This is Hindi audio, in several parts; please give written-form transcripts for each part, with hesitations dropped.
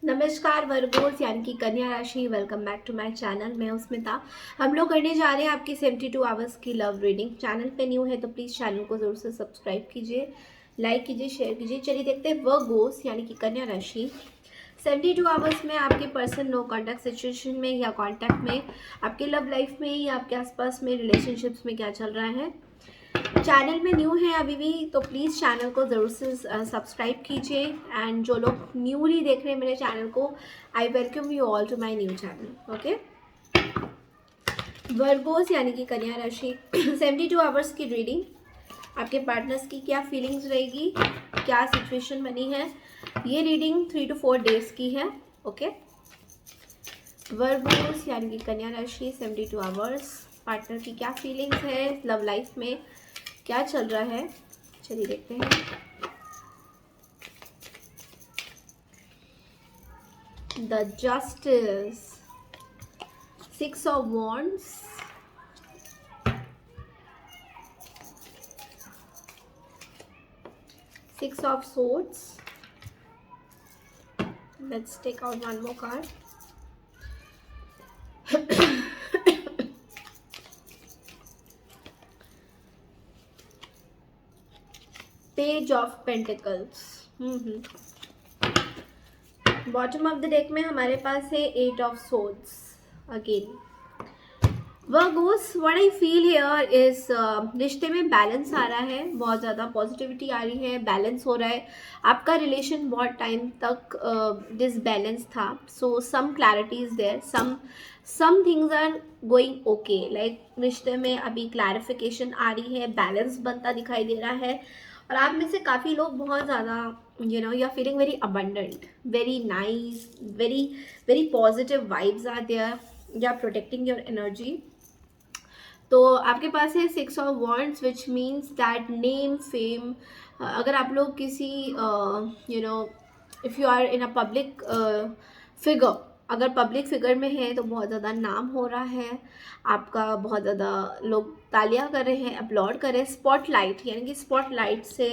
नमस्कार वर्गोस यानी कि कन्या राशि, welcome back to my channel. मैं स्मिता। हम लोग करने जा रहे हैं आपकी 72 आवर्स की लव रीडिंग। चैनल पे न्यू है तो प्लीज़ चैनल को ज़रूर से सब्सक्राइब कीजिए, लाइक कीजिए, शेयर कीजिए। चलिए देखते हैं वर्गोस यानी कि कन्या राशि 72 आवर्स में आपके पर्सन नो कॉन्टैक्ट सिचुएशन में या कॉन्टैक्ट में, आपके लव लाइफ में या आपके आसपास में रिलेशनशिप्स में क्या चल रहा है। चैनल में न्यू है अभी भी तो प्लीज़ चैनल को ज़रूर से सब्सक्राइब कीजिए। एंड जो लोग न्यूली देख रहे हैं मेरे चैनल को, I welcome you all to my new channel. Okay, Virgos यानी कि कन्या राशि 72 आवर्स की रीडिंग। आपके पार्टनर्स की क्या फीलिंग्स रहेगी, क्या सिचुएशन बनी है। ये रीडिंग 3 to 4 डेज की है। ओके, वर्गोस यानी कि कन्या राशि 72 आवर्स, पार्टनर की क्या फीलिंग्स है, लव लाइफ में क्या चल रहा है, चलिए देखते हैं। The justice, 6 of wands, Six of swords. Let's take out one more card. Page of Pentacles. Bottom of the deck में हमारे पास है 8 of swords again. Virgo's, what I feel here is रिश्ते में बैलेंस आ रहा है, बहुत ज़्यादा पॉजिटिविटी आ रही है, बैलेंस हो रहा है। आपका रिलेशन बहुत टाइम तक डिसबैलेंस था, so some clarity is there, some things are going okay. Like रिश्ते में अभी क्लैरिफिकेशन आ रही है, बैलेंस बनता दिखाई दे रहा है। और आप में से काफ़ी लोग बहुत ज़्यादा you are feeling very abundant, very nice, very very positive vibes are there, you are protecting your energy. तो आपके पास है 6 of wands which means that name fame. अगर आप लोग किसी if you are in a public figure, अगर पब्लिक फिगर में है तो बहुत ज़्यादा नाम हो रहा है आपका, बहुत ज़्यादा लोग तालियां कर रहे हैं, अपलॉड कर रहे हैं। स्पॉटलाइट यानी कि स्पॉटलाइट से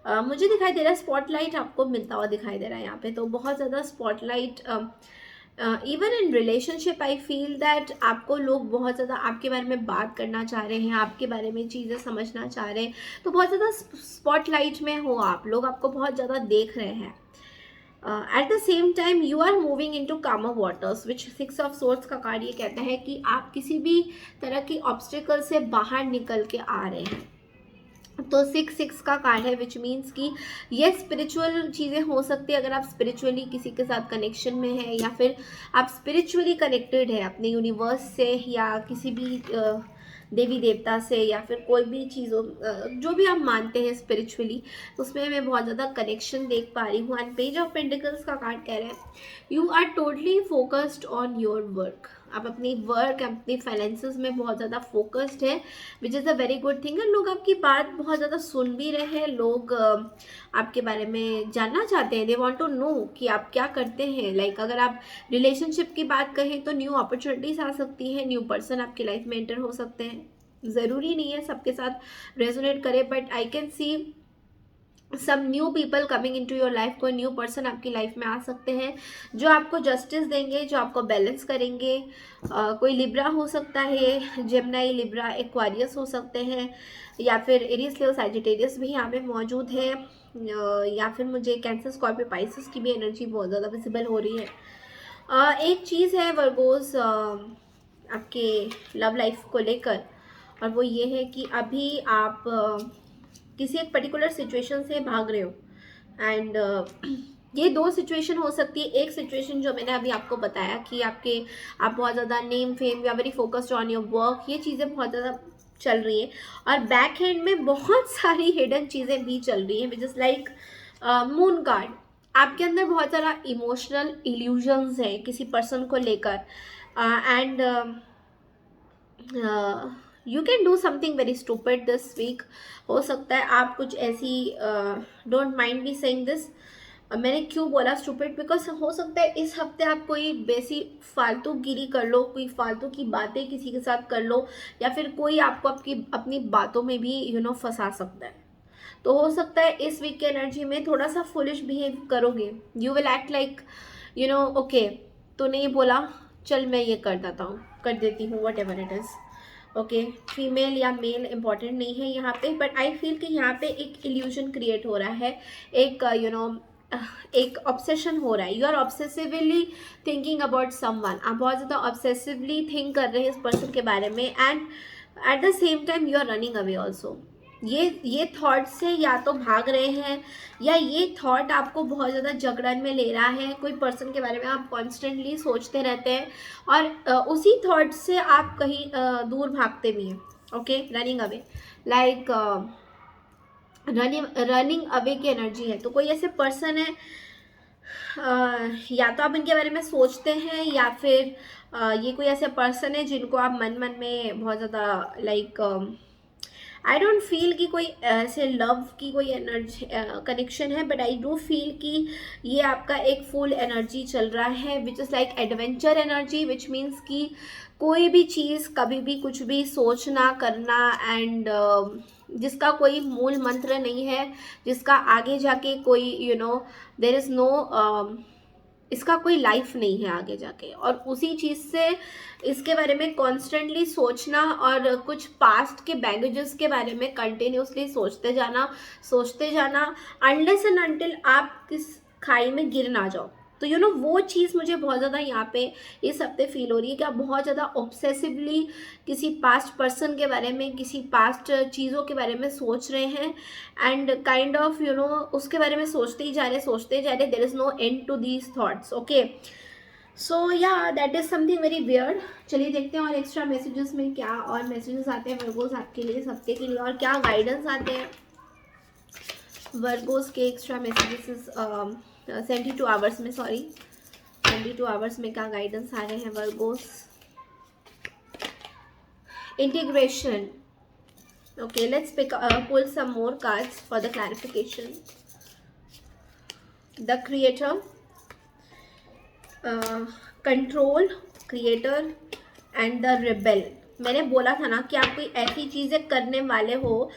मुझे दिखाई दे रहा है, स्पॉटलाइट आपको मिलता हुआ दिखाई दे रहा है यहाँ पे। तो बहुत ज़्यादा spotlight, even in relationship I feel that आपको लोग बहुत ज़्यादा आपके बारे में बात करना चाह रहे हैं, आपके बारे में चीज़ें समझना चाह रहे हैं। तो बहुत ज़्यादा स्पॉटलाइट में हो आप लोग, आपको बहुत ज़्यादा देख रहे हैं। At the same time you are moving in to calmer waters which 6 of swords का कार्ड ये कहता है कि आप किसी भी तरह की ऑब्स्टिकल से बाहर निकल के आ रहे हैं। तो 6 का कार्ड है विच मीन्स कि ये स्पिरिचुअल चीज़ें हो सकती है। अगर आप स्पिरिचुअली किसी के साथ कनेक्शन में हैं या फिर आप स्पिरिचुअली कनेक्टेड है अपने यूनिवर्स से या किसी भी देवी देवता से या फिर कोई भी चीज़ों जो भी आप मानते हैं स्पिरिचुअली, उसमें मैं बहुत ज़्यादा कनेक्शन देख पा रही हूँ। एंड पेज ऑफ पेंटिकल्स का कार्ड कह रहे हैं you are totally focused on your work. आप अपनी वर्क, अपनी फाइनेंसेस में बहुत ज़्यादा फोकस्ड है which is a very good thing. And लोग आपकी बात बहुत ज़्यादा सुन भी रहे हैं, लोग आपके बारे में जानना चाहते हैं, दे वांट टू नो कि आप क्या करते हैं। लाइक अगर आप रिलेशनशिप की बात कहें तो न्यू अपॉर्चुनिटीज आ सकती है, न्यू पर्सन आपकी लाइफ में एंटर हो सकते हैं। ज़रूरी नहीं है सबके साथ रेजोनेट करे, but I can see some new people coming into your life. कोई न्यू पर्सन आपकी लाइफ में आ सकते हैं जो आपको जस्टिस देंगे, जो आपको बैलेंस करेंगे। कोई लिब्रा हो सकता है, जेमिनी, लिब्रा, एक्वारियस हो सकते हैं, या फिर एरीज, लियो, सैजिटेरियस भी यहाँ पे मौजूद है, या फिर मुझे कैंसर, स्कॉर्पियो, पाइसेस की भी एनर्जी बहुत ज़्यादा विजिबल हो रही है। एक चीज़ है वर्गोस आपके लव लाइफ को लेकर, और वो ये है कि अभी आप किसी एक पर्टिकुलर सिचुएशन से भाग रहे हो। एंड ये दो सिचुएशन हो सकती है। एक सिचुएशन जो मैंने अभी आपको बताया कि आप बहुत ज़्यादा नेम फेम या very focused on your work, ये चीज़ें बहुत ज़्यादा चल रही है। और बैक हैंड में बहुत सारी हिडन चीज़ें भी चल रही हैं which is like moon card. आपके अंदर बहुत सारा इमोशनल इल्यूजन्स है किसी पर्सन को लेकर, and you can do something very stupid this week. हो सकता है आप कुछ ऐसी, don't mind me saying this, मैंने क्यों बोला स्टूपिड, बिकॉज हो सकता है इस हफ्ते आप कोई बेसी फालतू गिरी कर लो, कोई फालतू की बातें किसी के साथ कर लो, या फिर कोई आपको अपनी बातों में भी फंसा सकता है। तो हो सकता है इस वीक की एनर्जी में थोड़ा सा फुलिश बिहेव करोगे, you will act like okay तूने ये बोला, चल मैं ये कर देती हूँ, what ever it is. Okay, female या मेल इम्पॉर्टेंट नहीं है यहाँ पे, बट आई फील कि यहाँ पे एक इल्यूजन क्रिएट हो रहा है, एक एक ऑब्सेशन हो रहा है। You are obsessively thinking about someone, आप बहुत ज़्यादा ऑब्सेसिवली थिंक कर रहे हैं इस पर्सन के बारे में, and at the same time you are running away also. ये थॉट से या तो भाग रहे हैं, या ये थॉट आपको बहुत ज़्यादा जगड़न में ले रहा है। कोई पर्सन के बारे में आप कॉन्स्टेंटली सोचते रहते हैं, और उसी थॉट से आप कहीं दूर भागते भी हैं। Okay, running away, like running away की एनर्जी है। तो कोई ऐसे पर्सन है, या तो आप इनके बारे में सोचते हैं, या फिर ये कोई ऐसे पर्सन है जिनको आप मन मन में बहुत ज़्यादा लाइक आई डोंट फील कि कोई ऐसे लव की कोई एनर्जी कनेक्शन है, बट आई डू फील कि ये आपका एक फुल एनर्जी चल रहा है, which is like adventure energy, which means कि कोई भी चीज़ कभी भी कुछ भी सोचना करना, एंड जिसका कोई मूल मंत्र नहीं है, जिसका आगे जाके कोई देयर इज़ नो इसका कोई लाइफ नहीं है आगे जाके, और उसी चीज़ से इसके बारे में कॉन्स्टेंटली सोचना, और कुछ पास्ट के बैगेजेस के बारे में कंटिन्यूसली सोचते जाना अनलेस एंड अनटिल आप किस खाई में गिर ना जाओ। तो वो चीज़ मुझे बहुत ज़्यादा यहाँ पे इस हफ्ते फील हो रही है कि आप बहुत ज़्यादा ऑब्सेसिवली किसी पास्ट पर्सन के बारे में, किसी पास्ट चीज़ों के बारे में सोच रहे हैं, एंड काइंड ऑफ उसके बारे में सोचते ही जा रहे, there is no end to these thoughts. Okay, so yeah that is something very weird. चलिए देखते हैं और एक्स्ट्रा मैसेजेस में क्या और मैसेजेस आते हैं वर्गोस आपके लिए इस हफ्ते के लिए, और क्या गाइडेंस आते हैं वर्गोस के एक्स्ट्रा मैसेजेस 72 आवर्स में, 72 आवर्स में क्या गाइडेंस आ रहे हैं Virgos. Integration, okay let's pull some more cards for the clarification. The creator, control, creator and the rebel. मैंने बोला था ना कि आप कोई ऐसी चीज़ें करने वाले हो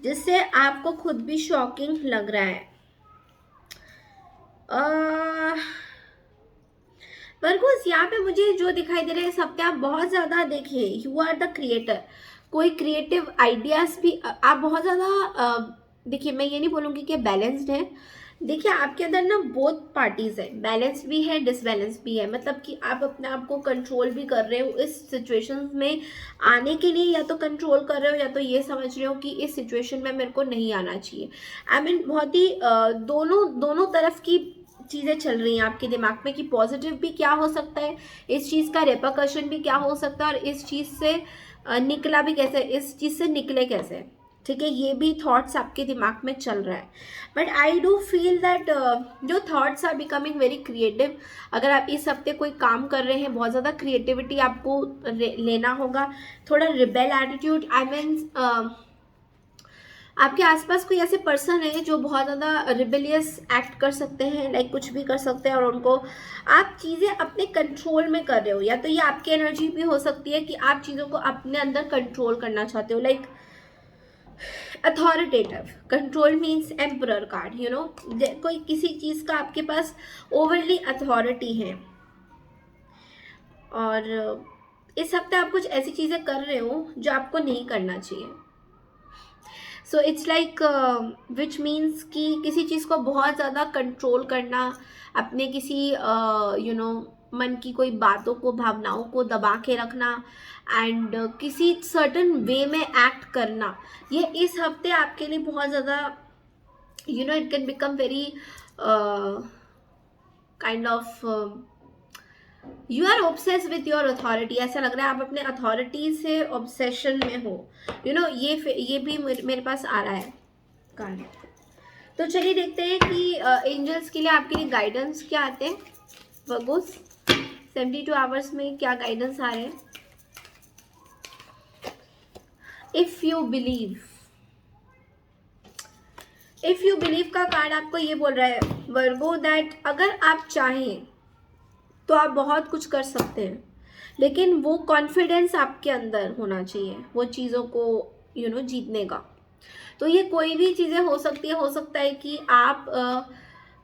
जिससे आपको खुद भी शॉकिंग लग रहा है। वर्गोस यहाँ पे मुझे जो दिखाई दे रहा है इस हफ्ते, आप बहुत ज़्यादा देखिए, यू आर द क्रिएटर। कोई क्रिएटिव आइडियाज़ भी आप बहुत ज़्यादा देखिए, मैं ये नहीं बोलूँगी कि बैलेंस्ड है। देखिए आपके अंदर ना बोथ पार्टीज़ है, बैलेंस भी है, डिसबैलेंस भी है। मतलब कि आप अपने आप को कंट्रोल भी कर रहे हो इस सिचुएशन में आने के लिए, या तो कंट्रोल कर रहे हो, या तो ये समझ रहे हो कि इस सिचुएशन में मेरे को नहीं आना चाहिए। आई मीन बहुत ही दोनों तरफ की चीज़ें चल रही हैं आपके दिमाग में, कि पॉजिटिव भी क्या हो सकता है, इस चीज़ का रेपरकशन भी क्या हो सकता है, और इस चीज़ से निकला भी कैसे, इस चीज़ से निकले कैसे। ठीक है, ये भी थॉट्स आपके दिमाग में चल रहा है, but I do feel that जो thoughts are becoming very creative. अगर आप इस हफ्ते कोई काम कर रहे हैं, बहुत ज़्यादा क्रिएटिविटी आपको लेना होगा, थोड़ा रिबेल एटीट्यूड। आई मीन आपके आसपास कोई ऐसे पर्सन है जो बहुत ज़्यादा रिबेलियस एक्ट कर सकते हैं, लाइक कुछ भी कर सकते हैं, और उनको आप चीज़ें अपने कंट्रोल में कर रहे हो, या तो ये आपकी एनर्जी भी हो सकती है कि आप चीज़ों को अपने अंदर कंट्रोल करना चाहते हो, like authoritative. Control means emperor card, कोई किसी चीज़ का आपके पास ओवरली अथॉरिटी है, और इस हफ्ते आप कुछ ऐसी चीज़ें कर रहे हो जो आपको नहीं करना चाहिए। So it's like which means कि किसी चीज़ को बहुत ज़्यादा कंट्रोल करना, अपने किसी मन की कोई बातों को, भावनाओं को दबा के रखना, एंड किसी सर्टन वे में एक्ट करना, ये इस हफ्ते आपके लिए बहुत ज़्यादा it can become very kind of you are obsess with your authority. ऐसा लग रहा है आप अपने अथॉरिटी से ऑब्सेशन में हो, ये भी मेरे पास आ रहा है कार्ड। तो चलिए देखते हैं कि एंजल्स के लिए आपके लिए गाइडेंस क्या आते हैं वर्गोस। 72 आवर्स में क्या गाइडेंस आ रहे हैं। इफ यू बिलीव का कार्ड आपको ये बोल रहा है वर्गो दैट अगर आप चाहें तो आप बहुत कुछ कर सकते हैं, लेकिन वो कॉन्फिडेंस आपके अंदर होना चाहिए वो चीज़ों को जीतने का। तो ये कोई भी चीज़ें हो सकती है, हो सकता है कि आप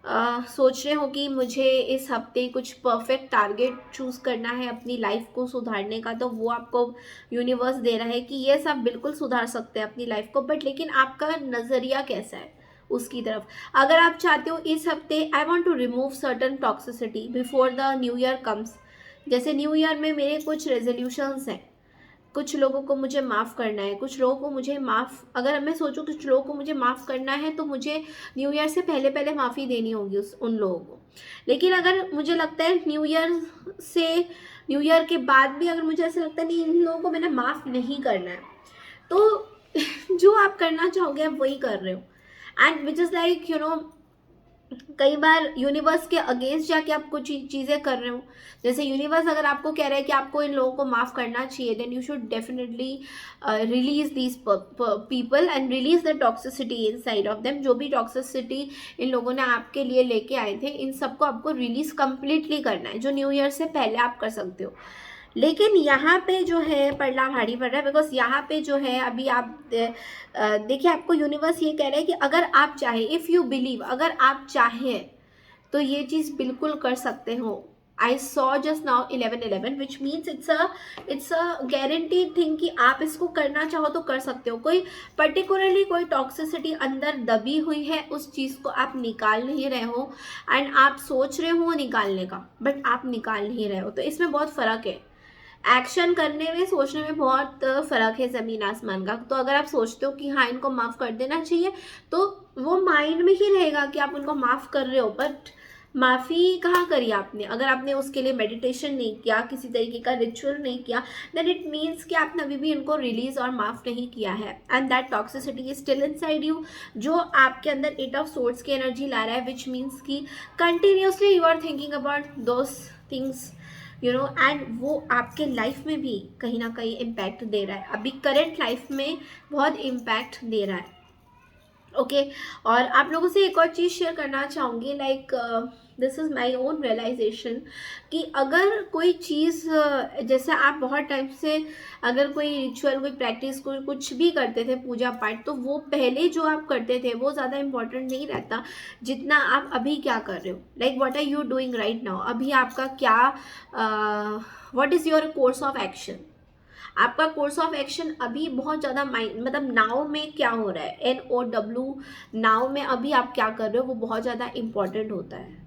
सोच रहे हो कि मुझे इस हफ्ते कुछ परफेक्ट टारगेट चूज़ करना है अपनी लाइफ को सुधारने का, तो वो आपको यूनिवर्स दे रहा है कि ये सब बिल्कुल सुधार सकते हैं अपनी लाइफ को, बट लेकिन आपका नज़रिया कैसा है उसकी तरफ। अगर आप चाहते हो इस हफ्ते I want to remove certain toxicity before the new year comes, जैसे न्यू ईयर में मेरे कुछ रेजोल्यूशंस हैं, कुछ लोगों को मुझे माफ़ करना है, कुछ लोगों को मुझे अगर मैं सोचूं कुछ लोगों को मुझे माफ़ करना है तो मुझे न्यू ईयर से पहले पहले माफ़ी देनी होगी उन लोगों को। लेकिन अगर मुझे लगता है न्यू ईयर के बाद भी अगर मुझे ऐसा लगता है नहीं इन लोगों को मैंने माफ़ नहीं करना है, तो जो आप करना चाहोगे आप वही कर रहे हो। एंड विच इज़ लाइक कई बार यूनिवर्स के अगेंस्ट जाके आप कुछ चीज़ें कर रहे हो। जैसे यूनिवर्स अगर आपको कह रहा है कि आपको इन लोगों को माफ़ करना चाहिए, then you should definitely release these people and release the toxicity inside of them. जो भी टॉक्सिसिटी इन लोगों ने आपके लिए लेके आए थे, इन सबको आपको रिलीज कम्प्लीटली करना है, जो न्यू ईयर से पहले आप कर सकते हो। लेकिन यहाँ पे जो है पड़ना भारी पड़ रहा है, बिकॉज यहाँ पे जो है अभी आप देखिए आपको यूनिवर्स ये कह रहा है कि अगर आप चाहे, इफ़ यू बिलीव, अगर आप चाहें तो ये चीज़ बिल्कुल कर सकते हो। I saw just now 11:11 which means it's a guaranteed thing कि आप इसको करना चाहो तो कर सकते हो। कोई पर्टिकुलरली कोई टॉक्सिसिटी अंदर दबी हुई है, उस चीज़ को आप निकाल नहीं रहे हो, एंड आप सोच रहे हो निकालने का बट आप निकाल नहीं रहे हो। तो इसमें बहुत फ़र्क है, एक्शन करने में सोचने में बहुत फ़र्क है ज़मीन आसमान का। तो अगर आप सोचते हो कि हाँ इनको माफ़ कर देना चाहिए, तो वो माइंड में ही रहेगा कि आप उनको माफ़ कर रहे हो, बट माफ़ी कहाँ करी आपने। अगर आपने उसके लिए मेडिटेशन नहीं किया, किसी तरीके का रिचुअल नहीं किया, देन इट मीन्स कि आपने अभी भी इनको रिलीज़ और माफ़ नहीं किया है, and that toxicity is still inside you, जो आपके अंदर 8 ऑफ सोर्ड्स की एनर्जी ला रहा है, विच मीन्स कि continuously you are thinking about those things and वो आपके लाइफ में भी कहीं ना कहीं इम्पैक्ट दे रहा है, अभी करंट लाइफ में बहुत इम्पैक्ट दे रहा है। ओके और आप लोगों से एक और चीज़ शेयर करना चाहूँगी, like this is my own realisation कि अगर कोई चीज़ जैसे आप बहुत टाइम से अगर कोई रिचुअल, कोई प्रैक्टिस, कोई कुछ भी करते थे, पूजा पाठ, तो वो पहले जो आप करते थे वो ज़्यादा इम्पोर्टेंट नहीं रहता जितना आप अभी क्या कर रहे हो। Like what are you doing right now, अभी आपका क्या, what is your course of action, आपका कोर्स ऑफ एक्शन अभी बहुत ज़्यादा मतलब नाउ में क्या हो रहा है, NOW, नाउ में अभी आप क्या कर रहे हो, वो बहुत ज़्यादा इम्पॉर्टेंट होता है।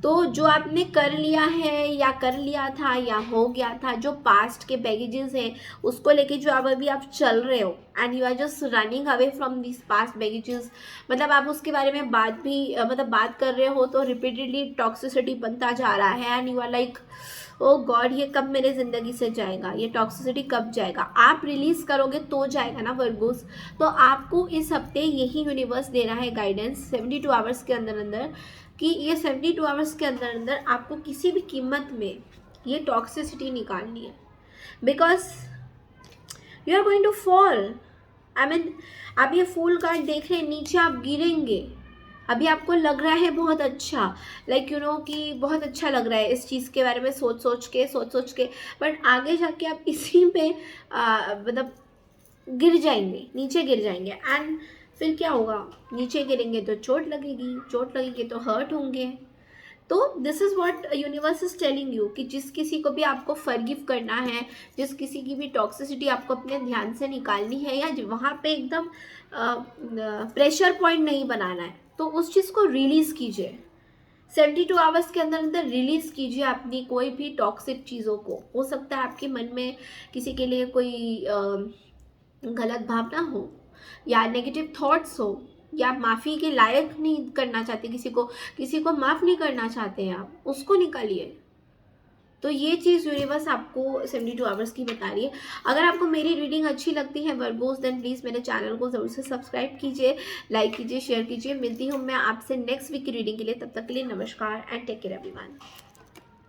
तो जो आपने कर लिया है या कर लिया था या हो गया था, जो पास्ट के बैगेजेस हैं उसको लेके जो आप अभी आप चल रहे हो, and you are just running away from this past baggages, मतलब आप उसके बारे में बात भी मतलब बात कर रहे हो तो रिपीटेडली टॉक्सिसिटी बनता जा रहा है, and you are like oh God ये कब मेरे ज़िंदगी से जाएगा, ये टॉक्सिसिटी कब जाएगा। आप रिलीज़ करोगे तो जाएगा ना वर्गोस। तो आपको इस हफ्ते यही यूनिवर्स दे रहा है गाइडेंस 72 आवर्स के अंदर अंदर, कि ये 72 आवर्स के अंदर अंदर आपको किसी भी कीमत में ये टॉक्सिसिटी निकालनी है, because you are going to fall. I mean आप ये फूल कार्ड देख रहे हैं, नीचे आप गिरेंगे। अभी आपको लग रहा है बहुत अच्छा, लाइक कि बहुत अच्छा लग रहा है इस चीज़ के बारे में सोच सोच के, बट आगे जाके आप इसी पे मतलब गिर जाएंगे, नीचे गिर जाएंगे, एंड फिर क्या होगा, नीचे गिरेंगे तो चोट लगेगी तो हर्ट होंगे। तो this is what universe is telling you कि जिस किसी को भी आपको फॉरगिव करना है, जिस किसी की भी टॉक्सिसिटी आपको अपने ध्यान से निकालनी है, या वहाँ पे एकदम प्रेशर पॉइंट नहीं बनाना है, तो उस चीज़ को रिलीज़ कीजिए। 72 आवर्स के अंदर अंदर रिलीज़ कीजिए अपनी कोई भी टॉक्सिक चीज़ों को। हो सकता है आपके मन में किसी के लिए कोई गलत भावना हो, या नेगेटिव थॉट्स हो, या माफ़ी के लायक नहीं करना चाहते किसी को माफ़ नहीं करना चाहते हैं, आप उसको निकालिए। तो ये चीज़ यूनिवर्स आपको 72 आवर्स की बता रही है। अगर आपको मेरी रीडिंग अच्छी लगती है वर्गोस, देन प्लीज़ मेरे चैनल को ज़रूर से सब्सक्राइब कीजिए, लाइक कीजिए, शेयर कीजिए। मिलती हूँ मैं आपसे नेक्स्ट वीक की रीडिंग के लिए, तब तक के लिए नमस्कार एंड टेक केयर एवरीवन।